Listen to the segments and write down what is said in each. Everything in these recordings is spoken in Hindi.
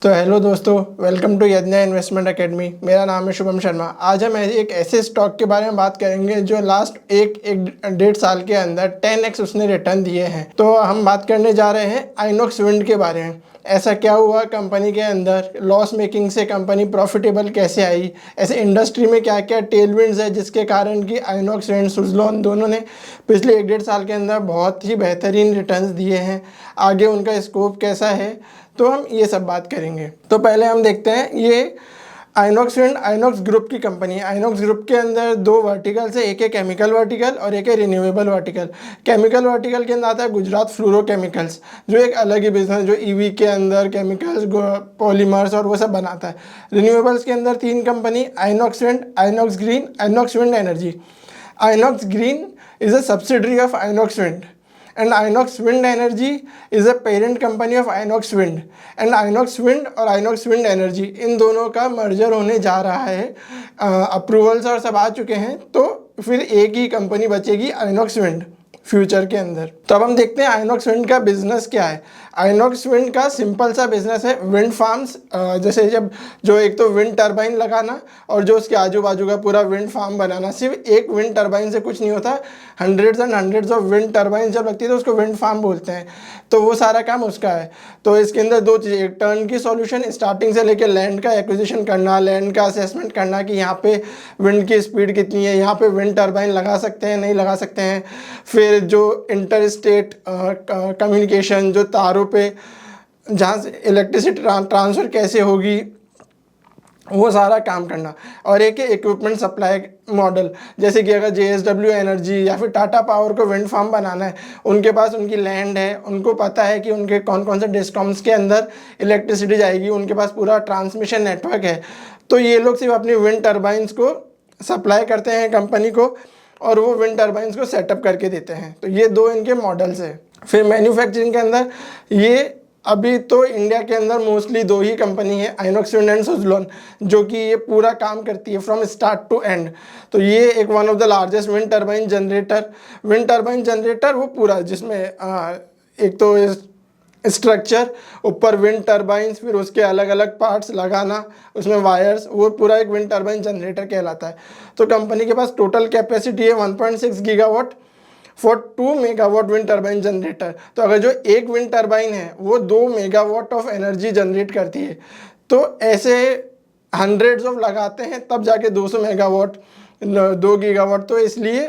तो हेलो दोस्तों, वेलकम टू यज्ञा इन्वेस्टमेंट एकेडमी। मेरा नाम है शुभम शर्मा। आज हम एक ऐसे स्टॉक के बारे में बात करेंगे जो लास्ट एक डेढ़ साल के अंदर 10x उसने रिटर्न दिए हैं। तो हम बात करने जा रहे हैं आइनॉक्स विंड के बारे में। ऐसा क्या हुआ कंपनी के अंदर, लॉस मेकिंग से कंपनी प्रॉफिटेबल कैसे आई, ऐसे इंडस्ट्री में क्या क्या टेलविंड्स है जिसके कारण कि आइनॉक्स विंड सुज़लोन दोनों ने पिछले एक डेढ़ साल के अंदर बहुत ही बेहतरीन रिटर्न्स दिए हैं। आगे उनका स्कोप कैसा है, तो हम ये सब बात करेंगे। तो पहले हम देखते हैं, ये आइनॉक्स विंड आइनॉक्स ग्रुप की कंपनी है। आइनॉक्स ग्रुप के अंदर दो वर्टिकल्स है, एक है केमिकल वर्टिकल और एक है रिन्यूएबल वर्टिकल। केमिकल वर्टिकल के अंदर आता है गुजरात फ्लोरोकेमिकल्स, जो एक अलग ही बिजनेस, जो ईवी के अंदर केमिकल्स, पॉलीमर्स और वो सब बनाता है। रिन्यूएबल्स के अंदर तीन company, INOX wind, INOX green, INOX wind energy. Inox Green is a subsidiary of Inox Wind, and Inox Wind Energy is a parent company of Inox Wind, and Inox Wind और Inox Wind Energy इन दोनों का मर्जर होने जा रहा है। अप्रूवल्स और सब आ चुके हैं, तो फिर एक ही कंपनी बचेगी Inox Wind फ्यूचर के अंदर। तो अब हम देखते हैं आइनॉक्स विंड का बिजनेस क्या है। आइनॉक्स विंड का सिंपल सा बिजनेस है, विंड फार्म्स, जैसे जब जो एक तो विंड टरबाइन लगाना और जो उसके आजू बाजू का पूरा विंड फार्म बनाना। सिर्फ एक विंड टरबाइन से कुछ नहीं होता, hundreds and hundreds of wind turbine जब लगती है तो उसको विंड फार्म बोलते हैं। तो वो सारा काम उसका है। तो इसके अंदर दो चीज़ें, एक टर्न की सॉल्यूशन, स्टार्टिंग से लेकर लैंड का एक्विजिशन करना, लैंड का असेसमेंट करना कि यहाँ पे विंड की स्पीड कितनी है, यहाँ पे विंड टरबाइन लगा सकते हैं नहीं लगा सकते हैं। फिर जो इंटर स्टेट कम्युनिकेशन, जो तारों पे जहाँ से इलेक्ट्रिसिटी ट्रांसफ़र कैसे होगी, वो सारा काम करना। और एक इक्विपमेंट सप्लाई मॉडल, जैसे कि अगर JSW एनर्जी या फिर टाटा पावर को विंड फार्म बनाना है, उनके पास उनकी लैंड है, उनको पता है कि उनके कौन कौन से डिस्कॉम्स के अंदर इलेक्ट्रिसिटी जाएगी, उनके पास पूरा ट्रांसमिशन नेटवर्क है। तो ये लोग सिर्फ अपनी विंड टर्बाइंस को सप्लाई करते हैं कंपनी को, और वो विंड टर्बाइंस को सेटअप करके देते हैं। तो ये दो इनके मॉडल्स हैं। फिर मैन्युफैक्चरिंग के अंदर ये अभी तो इंडिया के अंदर मोस्टली दो ही कंपनी है, आइनॉक्स विंड एंड सुज़लोन, जो कि ये पूरा काम करती है फ्रॉम स्टार्ट टू एंड। तो ये एक one of the largest wind turbine generator वो पूरा, जिसमें एक तो स्ट्रक्चर, ऊपर विंड टर्बाइंस, फिर उसके अलग अलग पार्ट्स लगाना, उसमें वायर्स, वो पूरा एक विंड टर्बाइन जनरेटर कहलाता है। तो कंपनी के पास टोटल कैपेसिटी है 1.6 gigawatt for 2 megawatt wind turbine generator. तो अगर जो एक विंड टर्बाइन है वो 2 मेगावाट ऑफ एनर्जी जनरेट करती है, तो ऐसे हंड्रेड्स ऑफ लगाते हैं तब जाके 200 मेगावाट, 2 गीगावाट। तो इसलिए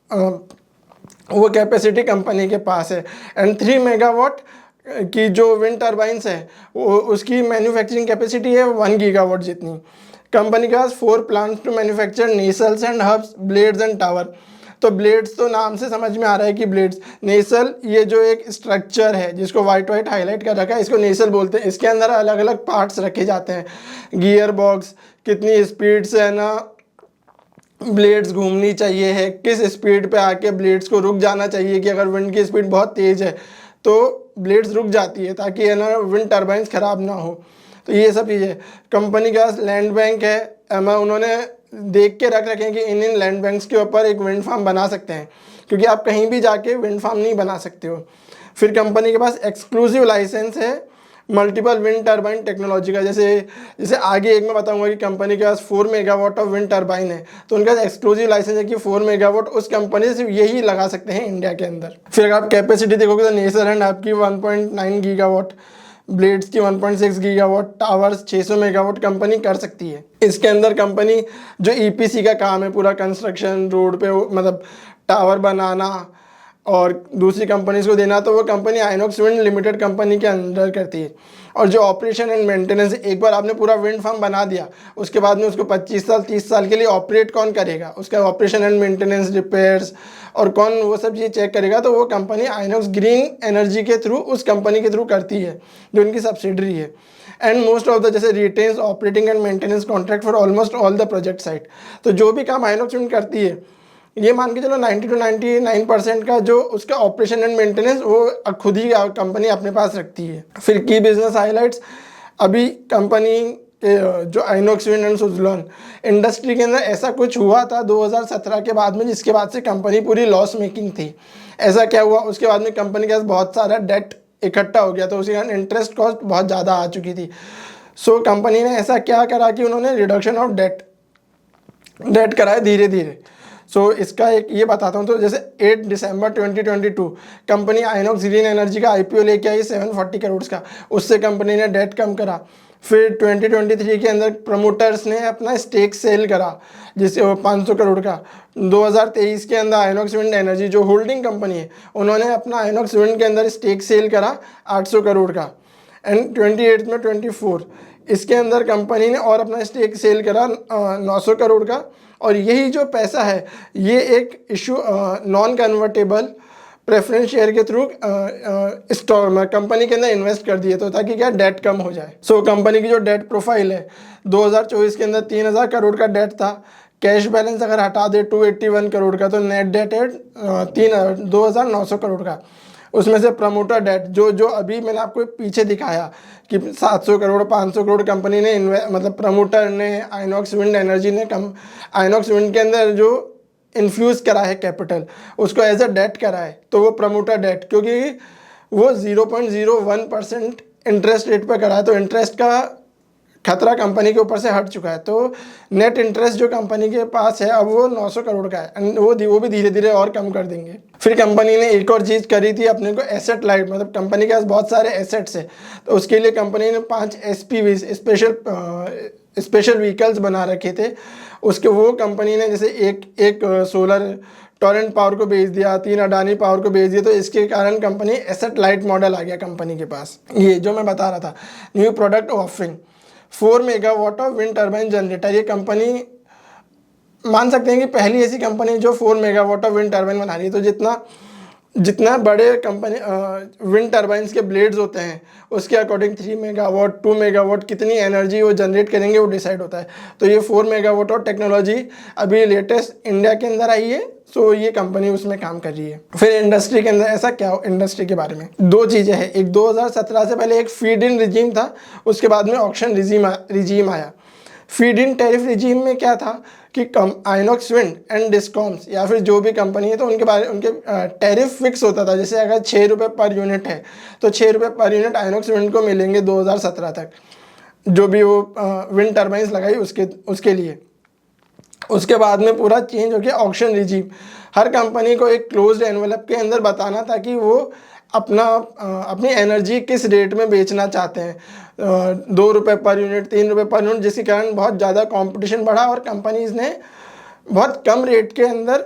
वो कैपेसिटी कंपनी के पास है। एंड 3 मेगावाट की जो विंड टर्बाइंस है वो उसकी मैन्युफैक्चरिंग कैपेसिटी है 1 गीगावाट जितनी। कंपनी के पास 4 plants to manufacture nacelles and hubs, blades and tower. तो ब्लेड्स तो नाम से समझ में आ रहा है कि ब्लेड्स, नेसल ये जो एक स्ट्रक्चर है जिसको वाइट हाईलाइट कर रखा है, इसको नेसल बोलते हैं। इसके अंदर अलग अलग पार्ट्स रखे जाते हैं, गियर बॉक्स, कितनी स्पीड से है ना ब्लेड्स घूमनी चाहिए है, किस स्पीड पे आके ब्लेड्स को रुक जाना चाहिए, कि अगर विंड की स्पीड बहुत तेज़ है तो ब्लेड्स रुक जाती है ताकि है ना विंड टर्बाइंस ख़राब ना हो। तो ये सब चीज़ें कंपनी के पास लैंड बैंक है, उन्होंने देख के रख रखे हैं कि इन लैंड बैंक्स के ऊपर एक विंड फार्म बना सकते हैं, क्योंकि आप कहीं भी जाके विंड फार्म नहीं बना सकते हो। फिर कंपनी के पास एक्सक्लूसिव लाइसेंस है मल्टीपल विंड टर्बाइन टेक्नोलॉजी का। जैसे आगे एक मैं बताऊंगा कि कंपनी के पास 4 मेगावाट ऑफ विंड टर्बाइन है, तो उनका एक्सक्लूसिव लाइसेंस है कि 4 मेगावाट उस कंपनी से सिर्फ यही लगा सकते हैं इंडिया के अंदर। फिर अगर आप कैपेसिटी देखोगे तो नेसर एंड आपकी 1.9 गीगावाट, ब्लेड्स की 1.6 गीगावाट, टावर्स 600 मेगावाट कंपनी कर सकती है। इसके अंदर कंपनी जो EPC का काम है, पूरा कंस्ट्रक्शन, रोड पे मतलब टावर बनाना और दूसरी कंपनीज को देना, तो वो company INOX wind limited company के अंदर करती है। और जो ऑपरेशन एंड मेंटेनेंस, एक बार आपने पूरा विंड फार्म बना दिया, उसके बाद में उसको 25 साल 30 साल के लिए ऑपरेट कौन करेगा, उसका ऑपरेशन एंड मेंटेनेंस, रिपेयर्स और कौन वो सब चीज़ चेक करेगा, तो वो कंपनी आइनॉक्स ग्रीन एनर्जी के थ्रू, उस कंपनी के थ्रू करती है जो उनकी सब्सिडरी है। एंड मोस्ट ऑफ द जैसे retains operating and maintenance contract for almost all the project site. तो जो भी काम आइनॉक्स विंड करती है, ये मान के चलो 90 to 99% का जो उसका ऑपरेशन एंड मेंटेनेंस वो खुद ही कंपनी अपने पास रखती है। फिर की बिजनेस हाइलाइट्स, अभी कंपनी जो INOX wind and Suzlon industry के अंदर ऐसा कुछ हुआ था 2017 के बाद में, जिसके बाद से कंपनी पूरी लॉस मेकिंग थी। ऐसा क्या हुआ, उसके बाद में कंपनी के पास बहुत सारा डेट इकट्ठा हो गया, तो उसके कारण इंटरेस्ट कॉस्ट बहुत ज़्यादा आ चुकी थी। सो कंपनी ने ऐसा क्या करा कि उन्होंने रिडक्शन ऑफ डेट कराए धीरे धीरे। सो इसका एक ये बताता हूँ। तो जैसे 8 दिसंबर 2022 कंपनी आइनॉक्स ग्रीन एनर्जी का आईपीओ लेके आई 740 करोड़ का, उससे कंपनी ने डेट कम करा। फिर 2023 के अंदर प्रमोटर्स ने अपना स्टेक सेल करा जिससे 500 करोड़ का। 2023 के अंदर आइनॉक्स विंड एनर्जी जो होल्डिंग कंपनी है, उन्होंने अपना आइनॉक्स विंड के अंदर स्टेक सेल करा 800 करोड़ का। एंड 28 में 24 इसके अंदर कंपनी ने और अपना स्टेक सेल करा 900 करोड़ का। और यही जो पैसा है ये एक issue non convertible preference share के थ्रू स्टॉक कंपनी के अंदर इन्वेस्ट कर दिए, तो ताकि क्या डेट कम हो जाए। सो कंपनी की जो डेट प्रोफाइल है 2024 के अंदर 3000 करोड़ का डेट था। कैश बैलेंस अगर हटा दे 281 करोड़ का, तो नेट डेट है 2900 करोड़ का। उसमें से प्रमोटर डेट जो अभी मैंने आपको पीछे दिखाया कि 700 करोड़ 500 करोड़ कंपनी ने मतलब प्रमोटर ने आइनॉक्स विंड एनर्जी ने आइनॉक्स विंड के अंदर जो इन्फ्यूज़ करा है कैपिटल, उसको एज अ डेट करा है, तो वो प्रमोटर डेट, क्योंकि वो 0.01% इंटरेस्ट रेट पर करा है, तो इंटरेस्ट का खतरा कंपनी के ऊपर से हट चुका है। तो नेट इंटरेस्ट जो कंपनी के पास है अब वो 900 करोड़ का है, वो भी धीरे धीरे और कम कर देंगे। फिर कंपनी ने एक और चीज़ करी थी अपने को एसेट लाइट, मतलब कंपनी के पास बहुत सारे एसेट्स है, तो उसके लिए कंपनी ने 5 SPV स्पेशल व्हीकल्स बना रखे थे। उसके वो कंपनी ने जैसे एक सोलर टॉरेंट पावर को बेच दिया, 3 अडानी पावर को बेच दिया, तो इसके कारण कंपनी एसेट लाइट मॉडल आ गया कंपनी के पास। ये जो मैं बता रहा था new product offering 4 megawatt of wind turbine generator, ये कंपनी मान सकते हैं कि पहली ऐसी कंपनी जो 4 मेगावाट ऑफ विंड टर्बाइन बना रही है। तो जितना बड़े कंपनी विंड टर्बाइंस के ब्लेड्स होते हैं उसके अकॉर्डिंग 3 मेगावाट 2 मेगावाट कितनी एनर्जी वो जनरेट करेंगे वो डिसाइड होता है। तो ये 4 मेगावाट और टेक्नोलॉजी अभी लेटेस्ट इंडिया के अंदर आई है, सो ये कंपनी उसमें काम कर रही है। फिर इंडस्ट्री के अंदर ऐसा क्या हो, इंडस्ट्री के बारे में 2 चीज़ें हैं। एक 2017 से पहले एक फीड इन रिजीम था, उसके बाद में ऑक्शन रिजीम आया। फीड इन टैरिफ रिजीम में क्या था कि आइनॉक्स विंड एंड डिस्कॉम्स या फिर जो भी कंपनी है तो उनके टैरिफ फिक्स होता था। जैसे अगर 6 रुपये पर यूनिट है तो 6 रुपये पर यूनिट आइनॉक्स विंड को मिलेंगे 2017 तक, जो भी वो विंड टर्बाइंस लगाई उसके लिए। उसके बाद में पूरा चेंज हो गया ऑक्शन रिजीम। हर कंपनी को एक क्लोज्ड एनवेलप के अंदर बताना था कि वो अपनी एनर्जी किस रेट में बेचना चाहते हैं, 2 रुपये पर यूनिट 3 रुपये पर यूनिट, जिसके कारण बहुत ज़्यादा कंपटीशन बढ़ा और कंपनीज ने बहुत कम रेट के अंदर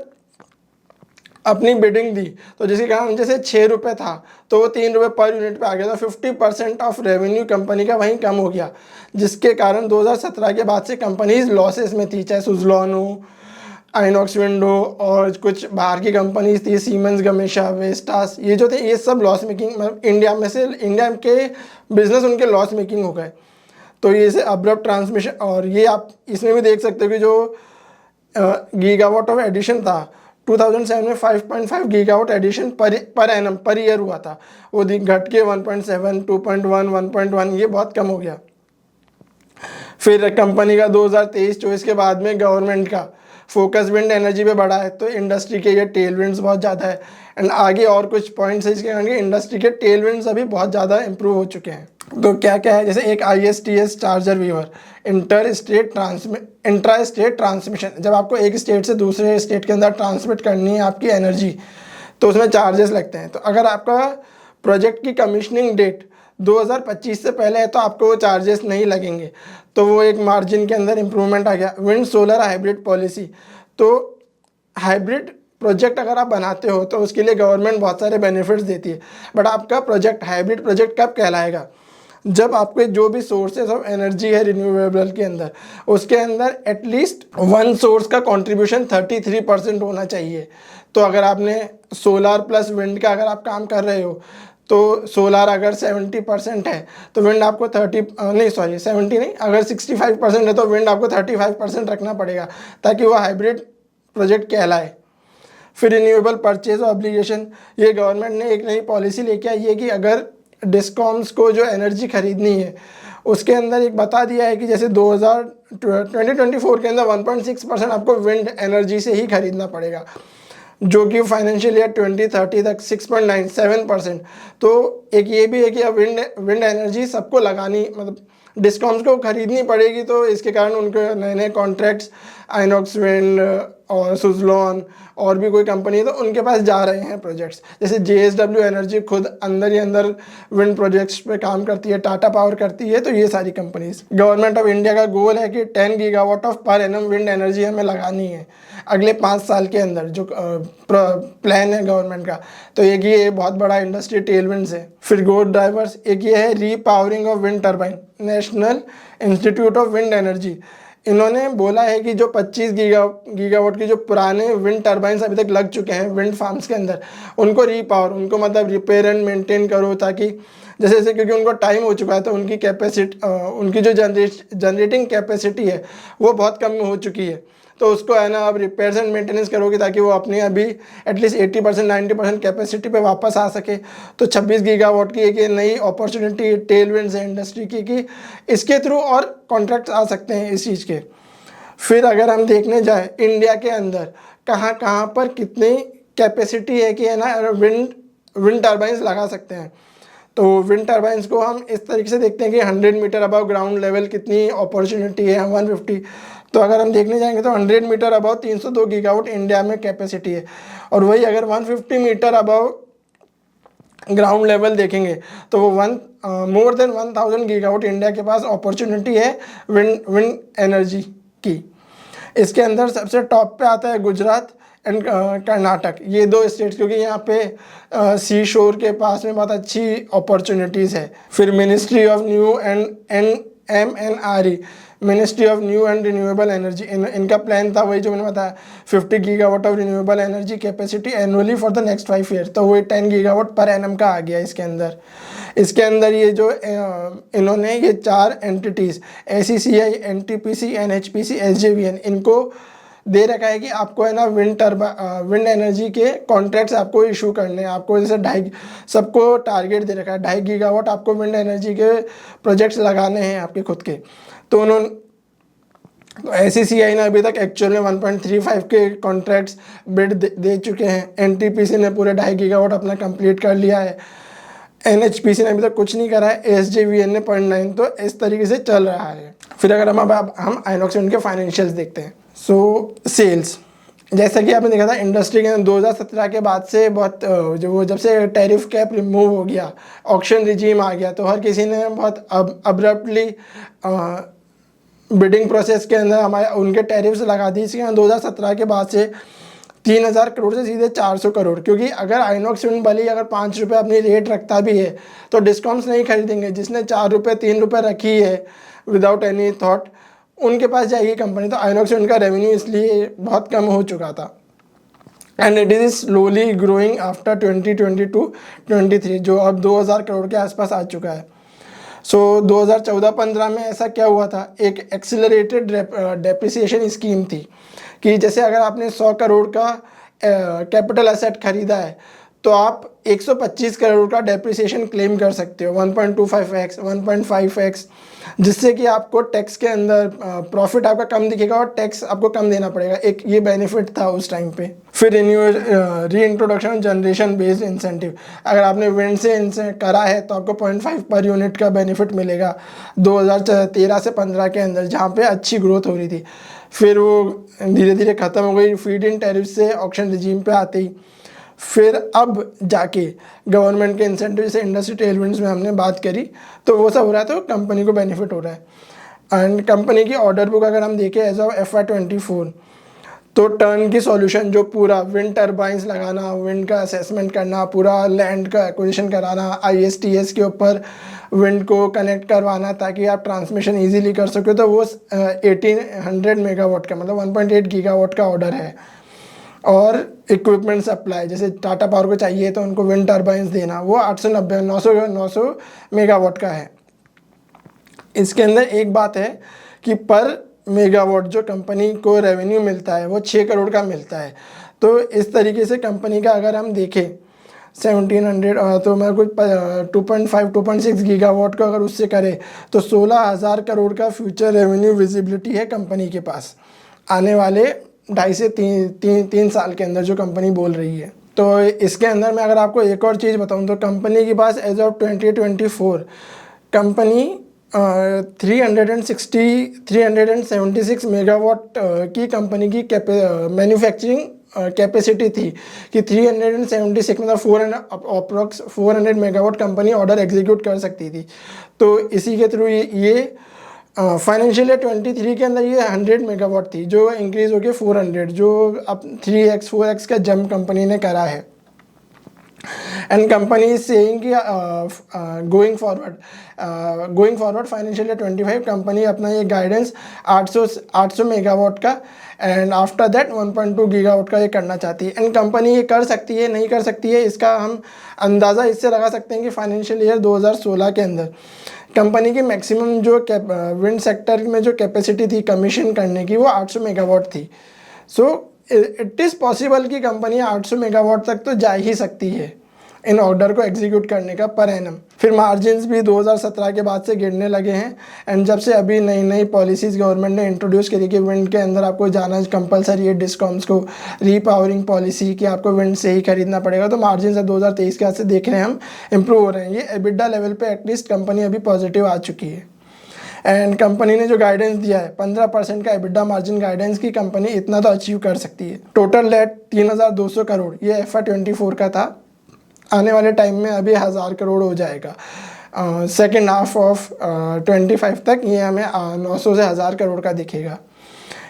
अपनी बिडिंग दी। तो जिसके कारण जैसे 6 रुपये था तो वो 3 रुपये पर यूनिट पे आ गया, तो 50% ऑफ रेवेन्यू कंपनी का वहीं कम हो गया, जिसके कारण 2017 के बाद से कंपनीज लॉसेस में थी, चाहे सुज़लॉन हो, आइनॉक्स विंड हो और कुछ बाहर की कंपनीज थी सीमेंस गमेशा वेस्टास, ये जो थे ये सब लॉस मेकिंग, मतलब इंडिया के बिजनेस उनके लॉस मेकिंग हो गए। तो ये से अब्रप्ट ट्रांसमिशन, और ये आप इसमें भी देख सकते हो कि जो गीगावाट ऑफ एडिशन था 2007 में 5.5 gigawatt addition per annum per year हुआ था, वो घट के 1.7 2.1 1.1 ये बहुत कम हो गया। फिर कंपनी का 2023-24 के बाद में गवर्नमेंट का फोकस विंड एनर्जी पे बढ़ा है, तो इंडस्ट्री के ये टेल विंड्स बहुत ज़्यादा है। एंड आगे और कुछ पॉइंट्स है इसके कारण इंडस्ट्री के टेल विंड्स अभी बहुत ज़्यादा इंप्रूव हो चुके हैं। तो क्या क्या है, जैसे एक ISTS charger waiver, intra state transmission, जब आपको एक स्टेट से दूसरे स्टेट के अंदर ट्रांसमिट करनी है आपकी एनर्जी तो उसमें चार्जेस लगते हैं। तो अगर आपका प्रोजेक्ट की कमीशनिंग डेट 2025 से पहले है तो आपको वो चार्जेस नहीं लगेंगे, तो वो एक मार्जिन के अंदर इम्प्रूवमेंट आ गया। विंड सोलर हाइब्रिड पॉलिसी, तो हाइब्रिड प्रोजेक्ट अगर आप बनाते हो तो उसके लिए गवर्नमेंट बहुत सारे बेनिफिट्स देती है, बट आपका प्रोजेक्ट हाइब्रिड प्रोजेक्ट कब कहलाएगा, जब आपके जो भी सोर्सेज ऑफ एनर्जी है रिन्यूएबल के अंदर, उसके अंदर एटलीस्ट 1 सोर्स का कंट्रीब्यूशन 33% होना चाहिए। तो अगर आपने सोलर प्लस विंड का अगर आप काम कर रहे हो तो सोलर अगर 70% है तो विंड आपको 70 नहीं, अगर 65% है तो विंड आपको 35% रखना पड़ेगा ताकि वो हाइब्रिड प्रोजेक्ट कहलाए। फिर रिन्यूएबल परचेज ऑब्लिगेशन, ये गवर्नमेंट ने एक नई पॉलिसी लेके आई है कि अगर डिस्कॉम्स को जो एनर्जी खरीदनी है उसके अंदर एक बता दिया है कि जैसे 2024 के अंदर 1.6% आपको विंड एनर्जी से ही खरीदना पड़ेगा, जो कि फाइनेंशियल ईयर 2030 तक 6.97%। तो एक ये भी है कि अब विंड एनर्जी सबको लगानी, मतलब डिस्कॉम्स को खरीदनी पड़ेगी, तो इसके कारण उनको नए नए कॉन्ट्रैक्ट्स आइनॉक्स विंड और सुजलॉन और भी कोई कंपनी है तो उनके पास जा रहे हैं प्रोजेक्ट्स। जैसे JSW एनर्जी खुद अंदर ही अंदर विंड प्रोजेक्ट्स पे काम करती है, टाटा पावर करती है, तो ये सारी कंपनीज। गवर्नमेंट ऑफ इंडिया का गोल है कि 10 gigawatt of per annum wind energy हमें लगानी है अगले 5 साल के अंदर, जो प्लान है गवर्नमेंट का। तो एक ये बहुत बड़ा इंडस्ट्री टेलविंड्स है। फिर ग्रोथ ड्राइवर्स एक ये है repowering of wind turbine, national institute of wind energy. इन्होंने बोला है कि जो 25 गीगावाट की जो पुराने विंड टर्बाइंस अभी तक लग चुके हैं विंड फार्म्स के अंदर, उनको रीपावर, उनको मतलब रिपेयर एंड मेंटेन करो, ताकि जैसे जैसे क्योंकि उनको टाइम हो चुका है तो उनकी कैपेसिटी, उनकी जो जनरेटिंग कैपेसिटी है वो बहुत कम हो चुकी है, तो उसको है ना अब रिपेयर्स एंड मेंटेनेंस करोगे ताकि वो अपने अभी एटलीस्ट 80% 90% कैपेसिटी पे वापस आ सके। तो 26 गीगावाट की एक नई अपॉर्चुनिटी टेलविंड्स है इंडस्ट्री की कि इसके थ्रू और कॉन्ट्रैक्ट्स आ सकते हैं इस चीज़ के। फिर अगर हम देखने जाए इंडिया के अंदर कहाँ कहाँ पर कितनी कैपेसिटी है कि है ना विंड टर्बाइंस लगा सकते हैं, तो विंड टर्बाइंस को हम इस तरीके से देखते हैं कि 100 मीटर अबव ग्राउंड लेवल कितनी अपॉर्चुनिटी है, 150। तो अगर हम देखने जाएंगे तो 100 मीटर अबव 302 गीगावाट इंडिया में कैपेसिटी है, और वही अगर 150 मीटर अबव ग्राउंड लेवल देखेंगे तो वो मोर देन 1000 गीगावाट इंडिया के पास अपॉर्चुनिटी है विंड एनर्जी की। इसके अंदर सबसे टॉप पे आता है गुजरात एंड कर्नाटक, ये दो स्टेट्स, क्योंकि यहाँ पे सी शोर के पास में बहुत अच्छी अपॉर्चुनिटीज़ है। फिर ministry of new and MNRE, ministry of new and renewable energy, इनका प्लान था वही जो मैंने बताया 50 gigawatt of renewable energy capacity annually for the next 5 year, तो वही 10 गीगावाट पर एनम का आ गया इसके अंदर। ये जो इन्होंने ये 4 entities ACCI, NTPC, NHPC, SJVN, इनको दे रखा है कि आपको है ना विंड एनर्जी के कॉन्ट्रैक्ट्स आपको इशू करने हैं। आपको जैसे 2.5 सबको टारगेट दे रखा है, 2.5 गीगावाट आपको विंड एनर्जी के प्रोजेक्ट्स लगाने हैं आपके खुद के। तो उन्होंने ACCI ने अभी तक एक्चुअल में 1.35 के कॉन्ट्रैक्ट्स बिड दे चुके हैं। NTPC ने पूरे 2.5 गीगावाट अपना कंप्लीट कर लिया है। NHPC ने अभी तक कुछ नहीं करा है। SJVN ने 0.9, तो इस तरीके से चल रहा है। फिर अगर हम आइनॉक्स विंड के फाइनेंशियल्स देखते हैं, सेल्स, जैसा कि आपने देखा था इंडस्ट्री के अंदर 2017 के बाद से बहुत जब से टैरिफ कैप रिमूव हो गया, ऑक्शन रिजीम आ गया, तो हर किसी ने बहुत अब्रप्टली बिडिंग प्रोसेस के अंदर उनके टैरिफ्स लगा दी। इसके 2017 के बाद से 3000 करोड़ से सीधे 400 करोड़, क्योंकि अगर आइनॉक्स विंड भले अगर 5 रुपये अपनी रेट रखता भी है तो डिस्काउंट्स नहीं खरीदेंगे। जिसने 4 रुपये 3 रुपये रखी है विदाउट एनी थॉट, उनके पास जाएगी कंपनी। तो आइनॉक्स विंड का रेवेन्यू इसलिए बहुत कम हो चुका था, and it is slowly growing after 2022-23, जो अब 2000 करोड़ के आसपास आ चुका है। 2014-15 में ऐसा क्या हुआ था, एक एक्सिलरेटेड डेप्रिसिएशन स्कीम थी कि जैसे अगर आपने 100 करोड़ का कैपिटल एसेट खरीदा है तो आप 125 करोड़ का डेप्रिसिएशन क्लेम कर सकते हो, 1.25x 1.5x, जिससे कि आपको टैक्स के अंदर प्रॉफिट आपका कम दिखेगा और टैक्स आपको कम देना पड़ेगा। एक ये बेनिफिट था उस टाइम पे। फिर री इंट्रोडक्शन जनरेशन बेस्ड इंसेंटिव, अगर आपने विंड से करा है तो आपको 0.5 पर यूनिट का बेनिफिट मिलेगा 2013 से 15 के अंदर, जहाँ पे अच्छी ग्रोथ हो रही थी। फिर वो धीरे धीरे ख़त्म हो गई फीड इन टैरिफ से ऑक्शन रिजीम पे आते ही। फिर अब जाके गवर्नमेंट के इंसेंटिव से इंडस्ट्री टेलविंड्स में हमने बात करी, तो वो सब हो रहा है, तो कंपनी को बेनिफिट हो रहा है। एंड कंपनी की ऑर्डर बुक अगर हम देखें एज ऑफ FY24, तो टर्न की सॉल्यूशन जो पूरा विंड टर्बाइंस लगाना, विंड का असेसमेंट करना, पूरा लैंड का एक्विजिशन कराना, ISTS के ऊपर विंड को कनेक्ट करवाना ताकि आप ट्रांसमिशन इजीली कर सको, तो वो 1800 मेगावाट का मतलब 1.8 गीगावाट का ऑर्डर है। और इक्विपमेंट सप्लाई, जैसे टाटा पावर को चाहिए तो उनको विंड टर्बाइंस देना, वो 900 मेगावाट का है। इसके अंदर एक बात है कि पर मेगावाट जो कंपनी को रेवेन्यू मिलता है वो 6 करोड़ का मिलता है। तो इस तरीके से कंपनी का अगर हम देखें 1700, तो मैं कुछ 2.6 गीगावाट को अगर उससे करें तो 16,000 करोड़ का फ्यूचर रेवेन्यू विजिबिलिटी है कंपनी के पास आने वाले 2.5 से 3 साल के अंदर, जो कंपनी बोल रही है। तो इसके अंदर मैं अगर आपको एक और चीज़ बताऊं तो कंपनी के पास एज ऑफ 2024 कंपनी 376 मेगावाट की कंपनी की मैन्युफैक्चरिंग कैपेसिटी थी कि 376 मतलब 400 मेगावाट कंपनी ऑर्डर एग्जीक्यूट कर सकती थी। तो इसी के थ्रू ये फाइनेंशियल ईयर 23 के अंदर ये 100 मेगावाट थी, जो इंक्रीज होकर 400, जो अब 3x 4x का जंप कंपनी ने करा है। एंड कंपनी इज सेइंग कि going forward financial year 25 company अपना ये गाइडेंस 800 मेगावाट का एंड आफ्टर दैट 1.2 गीगावाट का ये करना चाहती है। एंड कंपनी ये कर सकती है नहीं कर सकती है, इसका हम अंदाज़ा इससे लगा सकते हैं कि फाइनेंशियल ईयर 2016 के अंदर कंपनी की मैक्सिमम जो विंड सेक्टर में जो कैपेसिटी थी कमीशन करने की वो 800 मेगावाट थी। सो इट इज़ पॉसिबल कि कंपनी 800 मेगावाट तक तो जा ही सकती है इन ऑर्डर को एग्जीक्यूट करने का पर एनम। फिर मार्जिन्स भी 2017 के बाद से गिरने लगे हैं एंड जब से अभी नई नई पॉलिसीज़ गवर्नमेंट ने इंट्रोड्यूस करी कि विंड के अंदर आपको जाना कंपलसरी है, डिस्कॉम्स को रीपावरिंग पॉलिसी कि आपको विंड से ही खरीदना पड़ेगा, तो मार्जिन अब 2023 के बाद से देख रहे हैं हम इम्प्रूव हो रहे हैं। ये एबिडा लेवल पे एटलीस्ट कंपनी अभी पॉजिटिव आ चुकी है एंड कंपनी ने जो गाइडेंस दिया है 15% का एबिडा मार्जिन गाइडेंस की कंपनी इतना तो अचीव कर सकती है। टोटल डेट 3200 करोड़ ये FY24 का था, आने वाले टाइम में अभी 1000 करोड़ हो जाएगा। सेकेंड हाफ ऑफ 25 तक ये हमें 900 से 1000 करोड़ का दिखेगा।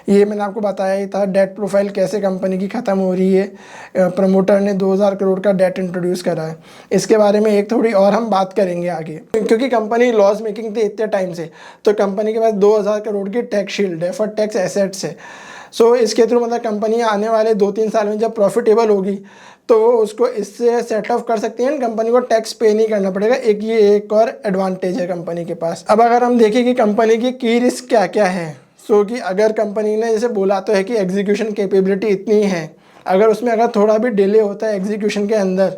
ये मैंने आपको बताया ही था डेट प्रोफाइल कैसे कंपनी की ख़त्म हो रही है। प्रमोटर ने 2000 करोड़ का डेट इंट्रोड्यूस करा है, इसके बारे में एक थोड़ी और हम बात करेंगे आगे, क्योंकि कंपनी लॉस मेकिंग थी इतने टाइम से, तो कंपनी के पास 2000 करोड़ की tax shield deferred tax assets है। सो इसके थ्रू मतलब कंपनी आने वाले 2-3 साल में जब प्रॉफिटेबल होगी तो वो उसको इससे सेट ऑफ कर सकती है, कंपनी को टैक्स पे नहीं करना पड़ेगा। एक और एडवांटेज है कंपनी के पास। अब अगर हम देखें कि कंपनी की रिस्क क्या क्या है, सो कि अगर कंपनी ने जैसे बोला तो है कि एग्जीक्यूशन कैपेबिलिटी इतनी है, अगर उसमें अगर थोड़ा भी डिले होता है एग्जीक्यूशन के अंदर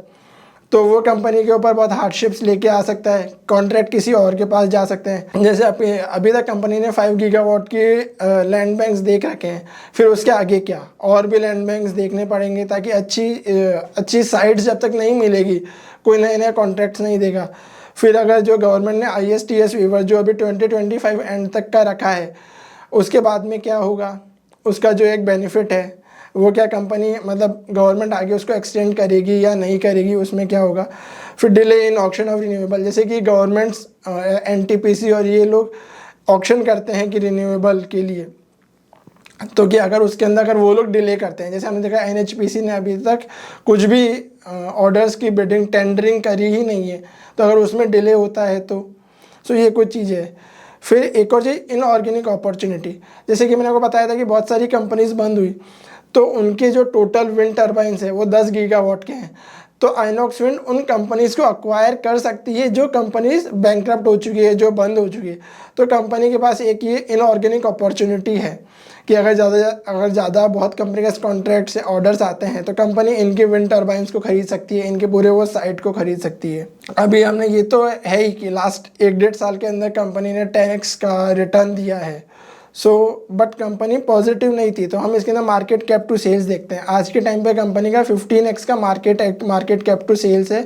तो वो कंपनी के ऊपर बहुत हार्डशिप्स लेके आ सकता है, कॉन्ट्रैक्ट किसी और के पास जा सकते हैं। जैसे अभी तक कंपनी ने 5 गीगावाट के लैंड बैंक्स देख रखे हैं, फिर उसके आगे क्या और भी लैंड बैंक्स देखने पड़ेंगे, ताकि अच्छी साइट्स जब तक नहीं मिलेगी कोई नए नए कॉन्ट्रैक्ट्स नहीं देगा। फिर अगर जो गवर्नमेंट ने ISTS वेवर जो अभी 2025 एंड तक का रखा है, उसके बाद में क्या होगा, उसका जो एक बेनिफिट है वो क्या कंपनी मतलब गवर्नमेंट आगे उसको एक्सटेंड करेगी या नहीं करेगी, उसमें क्या होगा। फिर delay in auction of renewable, जैसे कि गवर्नमेंट्स NTPC और ये लोग ऑक्शन करते हैं कि रिन्यूएबल के लिए, तो कि अगर उसके अंदर अगर वो लोग डिले करते हैं, जैसे हमने देखा NHPC ने अभी तक कुछ भी ऑर्डर्स की बिडिंग टेंडरिंग करी ही नहीं है, तो अगर उसमें डिले होता है तो ये कुछ चीज़ें है। फिर एक और चीज़ इनऑर्गेनिक अपॉर्चुनिटी, जैसे कि मैंने आपको बताया था कि बहुत सारी कंपनीज बंद हुई, तो उनके जो टोटल विंड टर्बाइंस है वो 10 गीगावाट के हैं, तो आइनॉक्स विंड उन कंपनीज़ को अक्वायर कर सकती है जो कंपनीज बैंकरप्ट हो चुकी है, जो बंद हो चुकी है। तो कंपनी के पास एक ये इनऑर्गेनिक अपॉर्चुनिटी है कि अगर ज़्यादा बहुत कंपनी के कॉन्ट्रैक्ट से ऑर्डर्स आते हैं तो कंपनी इनके विंड टर्बाइंस को खरीद सकती है, इनके पूरे वो साइट को खरीद सकती है। अभी हमने ये तो है ही कि लास्ट 1-1.5 साल के अंदर कंपनी ने 10x का रिटर्न दिया है। बट कंपनी पॉजिटिव नहीं थी, तो हम इसके अंदर मार्केट कैप टू सेल्स देखते हैं। आज के टाइम पे कंपनी का 15x का मार्केट कैप टू सेल्स है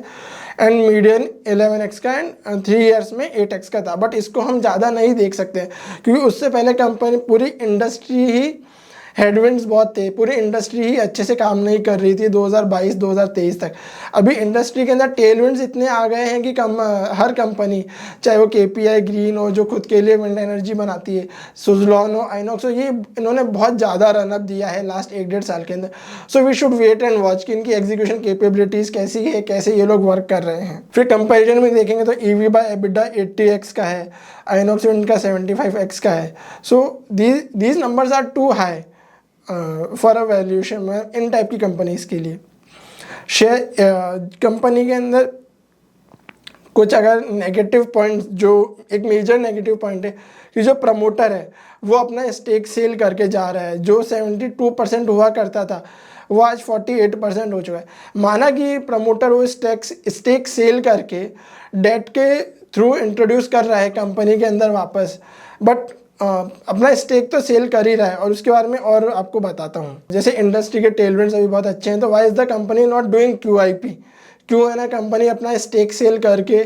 एंड मीडियन 11x का एंड 3 ईयर्स में 8x का था। बट इसको हम ज़्यादा नहीं देख सकते क्योंकि उससे पहले कंपनी पूरी इंडस्ट्री ही हेडविंड्स बहुत थे, पूरी इंडस्ट्री ही अच्छे से काम नहीं कर रही थी 2022-2023 तक। अभी इंडस्ट्री के अंदर टेलविंड्स इतने आ गए हैं कि हर कंपनी, चाहे वो KPI ग्रीन हो जो खुद के लिए विंड एनर्जी बनाती है, सुजलॉन हो, आइनॉक्स हो, ये इन्होंने बहुत ज़्यादा रनअप दिया है लास्ट 1-1.5 साल के अंदर। So we should wait and watch कि इनकी एग्जीक्यूशन कैपेबिलिटीज़ कैसी है, कैसे ये लोग वर्क कर रहे हैं। फिर कंपेरिजन में देखेंगे तो EV/EBITDA 80x का है, आइनॉक्स विंड का 75x का है। So these numbers are too high for a valuation में इन टाइप की कंपनीज़ के लिए। शेयर कंपनी के अंदर कुछ अगर नेगेटिव पॉइंट, जो एक मेजर नेगेटिव पॉइंट है कि जो प्रमोटर है वो अपना स्टेक सेल करके जा रहा है, जो 72% हुआ करता था वो आज 48% हो चुका है। माना कि प्रमोटर वो स्टेक सेल करके डेट के थ्रू इंट्रोड्यूस कर रहा है कंपनी के अंदर वापस, बट अपना स्टेक तो सेल कर ही रहा है। और उसके बारे में और आपको बताता हूँ, जैसे इंडस्ट्री के टेलविंड्स अभी बहुत अच्छे हैं, तो why is the company not doing QIP? क्यों है ना कंपनी अपना स्टेक सेल करके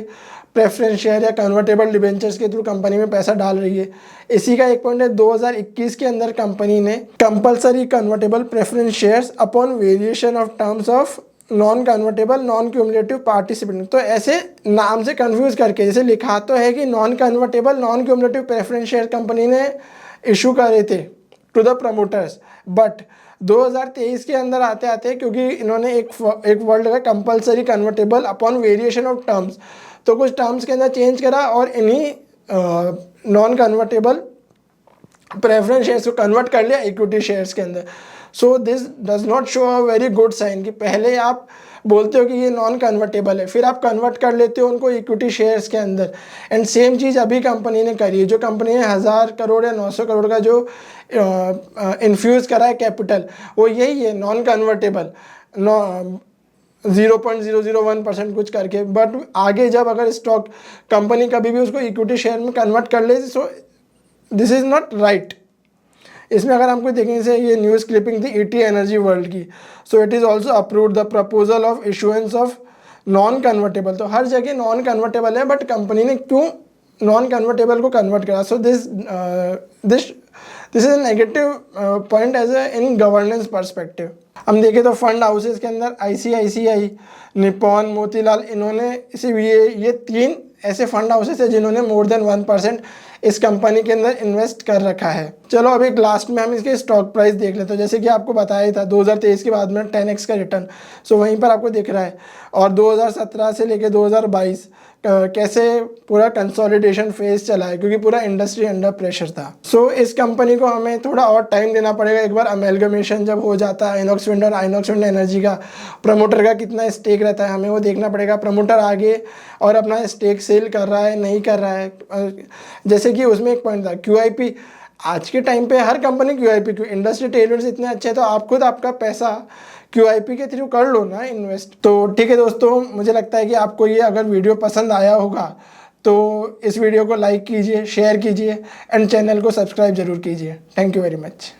प्रेफरेंस शेयर या कन्वर्टेबल डिबेंचर्स के थ्रू कंपनी में पैसा डाल रही है। इसी का एक पॉइंट है, 2021 के अंदर कंपनी ने compulsory convertible preference shares upon variation of terms of non convertible non cumulative participant. तो ऐसे नाम से कंफ्यूज करके, जैसे लिखा तो है कि non convertible non cumulative preference share company ने इशू करे थे टू द प्रमोटर्स, बट 2023 के अंदर आते आते क्योंकि इन्होंने एक वर्ड लगा compulsory convertible upon variation of terms, तो कुछ टर्म्स के अंदर चेंज करा और इन्हीं नॉन कन्वर्टेबल प्रेफरेंस शेयर्स को कन्वर्ट कर लिया इक्विटी शेयर्स के अंदर। So this does not show a very good sign कि पहले आप बोलते हो कि ये नॉन कन्वर्टेबल है, फिर आप कन्वर्ट कर लेते हो उनको इक्विटी शेयर्स के अंदर। एंड सेम चीज़ अभी कंपनी ने करी है, जो कंपनी ने 1000 करोड़ या 900 करोड़ का जो इन्फ्यूज़ करा है कैपिटल, वो यही है नॉन कन्वर्टेबल 0.001% कुछ करके। बट आगे जब अगर स्टॉक कंपनी कभी भी उसको इक्विटी शेयर में कन्वर्ट कर ले, so this is not right. इसमें अगर हमको देखेंगे से ये न्यूज़ क्लिपिंग थी ET एनर्जी वर्ल्ड की, so it is also approved the proposal of issuance of non convertible. तो हर जगह नॉन कन्वर्टेबल है, बट कंपनी ने क्यों नॉन कन्वर्टेबल को कन्वर्ट करा? So this is a negative point as a in governance perspective. हम देखें तो फंड हाउसेस के अंदर ICICI, निप्पॉन, मोतीलाल, इन्होंने ये 3 ऐसे फंड हाउसेस है जिन्होंने मोर देन 1% इस कंपनी के अंदर इन्वेस्ट कर रखा है। चलो अब एक लास्ट में हम इसके स्टॉक प्राइस देख लेते हैं। जैसे कि आपको बताया ही था 2023 के बाद में 10x का रिटर्न, सो वहीं पर आपको दिख रहा है। और 2017 से लेकर 2022 कैसे पूरा कंसोलिडेशन फेज चला है, क्योंकि पूरा इंडस्ट्री अंडर प्रेशर था। सो इस कंपनी को हमें थोड़ा और टाइम देना पड़ेगा। एक बार अमेलगमेशन जब हो जाता है आइनॉक्स विंड और आइनॉक्स विंड एनर्जी का, प्रमोटर का कितना स्टेक रहता है हमें वो देखना पड़ेगा। प्रमोटर आगे और अपना स्टेक सेल कर रहा है नहीं कर रहा है। जैसे कि उसमें एक पॉइंट था QIP, आज के टाइम पे हर कंपनी QIP, क्यों इंडस्ट्री टेलमेंट्स इतने अच्छे हैं, तो आप खुद आपका पैसा QIP के थ्रू कर लो ना इन्वेस्ट। तो ठीक है दोस्तों, मुझे लगता है कि आपको ये अगर वीडियो पसंद आया होगा तो इस वीडियो को लाइक कीजिए, शेयर कीजिए एंड चैनल को सब्सक्राइब जरूर कीजिए। Thank you very much.